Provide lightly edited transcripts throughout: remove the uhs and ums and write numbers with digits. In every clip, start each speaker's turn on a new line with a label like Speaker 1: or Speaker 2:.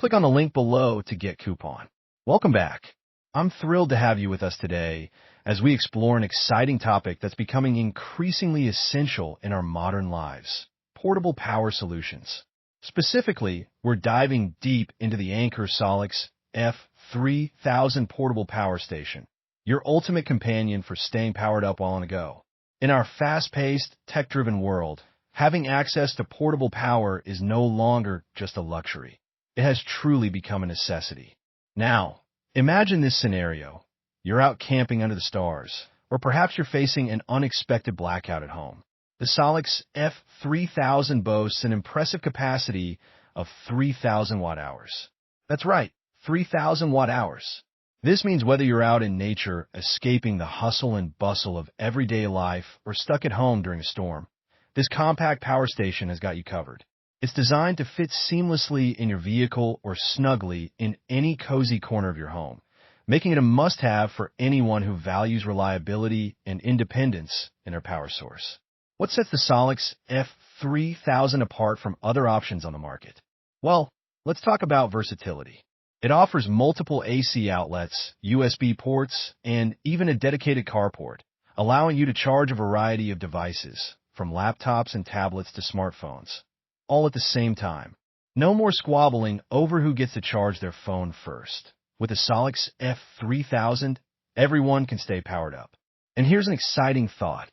Speaker 1: Click on the link below to get coupon. Welcome back. I'm thrilled to have you with us today as we explore an exciting topic that's becoming increasingly essential in our modern lives: portable power solutions. Specifically, we're diving deep into the Anker SOLIX F3000 portable power station, your ultimate companion for staying powered up while on the go. In our fast-paced, tech-driven world, having access to portable power is no longer just a luxury. It has truly become a necessity. Now, imagine this scenario. You're out camping under the stars, or perhaps you're facing an unexpected blackout at home. The SOLIX F3000 boasts an impressive capacity of 3,000 watt-hours. That's right, 3,000 watt-hours. This means whether you're out in nature, escaping the hustle and bustle of everyday life, or stuck at home during a storm, this compact power station has got you covered. It's designed to fit seamlessly in your vehicle or snugly in any cozy corner of your home, making it a must-have for anyone who values reliability and independence in their power source. What sets the SOLIX F3000 apart from other options on the market? Well, let's talk about versatility. It offers multiple AC outlets, USB ports, and even a dedicated carport, allowing you to charge a variety of devices, from laptops and tablets to smartphones, all at the same time. No more squabbling over who gets to charge their phone first. With the SOLIX F3000, everyone can stay powered up. And here's an exciting thought.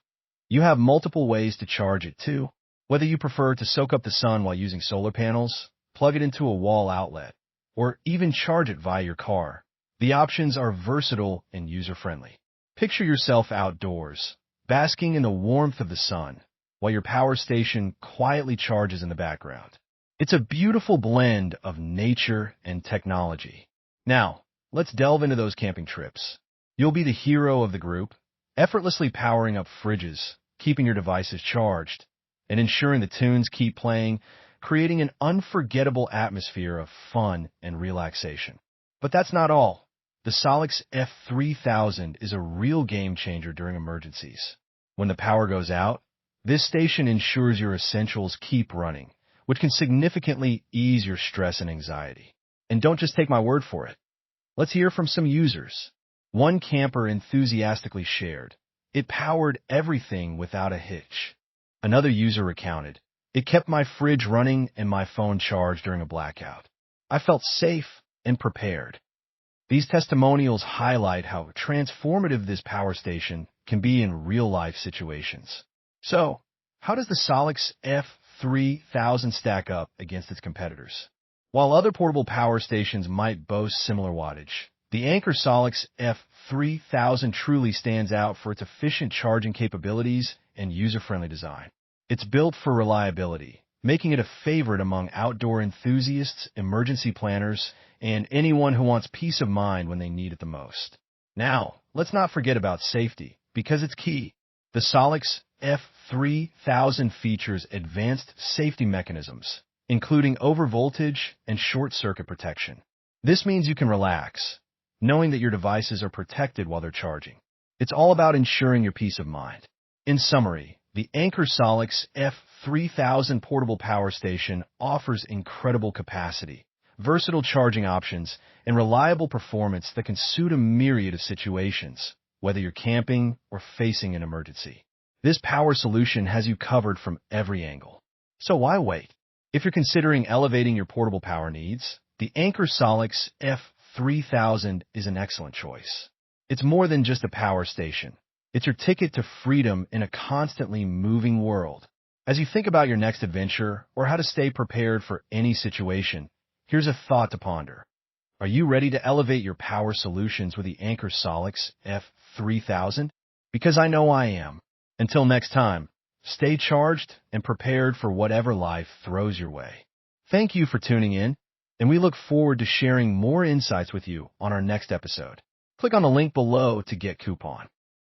Speaker 1: You have multiple ways to charge it too. Whether you prefer to soak up the sun while using solar panels, plug it into a wall outlet, or even charge it via your car, the options are versatile and user-friendly. Picture yourself outdoors, basking in the warmth of the sun, while your power station quietly charges in the background. It's a beautiful blend of nature and technology. Now, let's delve into those camping trips. You'll be the hero of the group, effortlessly powering up fridges, keeping your devices charged, and ensuring the tunes keep playing, creating an unforgettable atmosphere of fun and relaxation. But that's not all. The SOLIX F3000 is a real game-changer during emergencies. When the power goes out, this station ensures your essentials keep running, which can significantly ease your stress and anxiety. And don't just take my word for it. Let's hear from some users. One camper enthusiastically shared, "It powered everything without a hitch." Another user recounted, "It kept my fridge running and my phone charged during a blackout. I felt safe and prepared." These testimonials highlight how transformative this power station can be in real-life situations. So, how does the SOLIX F3000 stack up against its competitors? While other portable power stations might boast similar wattage, the Anker SOLIX F3000 truly stands out for its efficient charging capabilities and user-friendly design. It's built for reliability, making it a favorite among outdoor enthusiasts, emergency planners, and anyone who wants peace of mind when they need it the most. Now, let's not forget about safety, because it's key. The SOLIX F3000 features advanced safety mechanisms, including overvoltage and short-circuit protection. This means you can relax, knowing that your devices are protected while they're charging. It's all about ensuring your peace of mind. In summary, the Anker SOLIX F3000 portable power station offers incredible capacity, versatile charging options, and reliable performance that can suit a myriad of situations, whether you're camping or facing an emergency. This power solution has you covered from every angle. So why wait? If you're considering elevating your portable power needs, the Anker SOLIX F3000 is an excellent choice. It's more than just a power station. It's your ticket to freedom in a constantly moving world. As you think about your next adventure or how to stay prepared for any situation, here's a thought to ponder. Are you ready to elevate your power solutions with the Anker SOLIX F3000? Because I know I am. Until next time, stay charged and prepared for whatever life throws your way. Thank you for tuning in, and we look forward to sharing more insights with you on our next episode. Click on the link below to get coupon.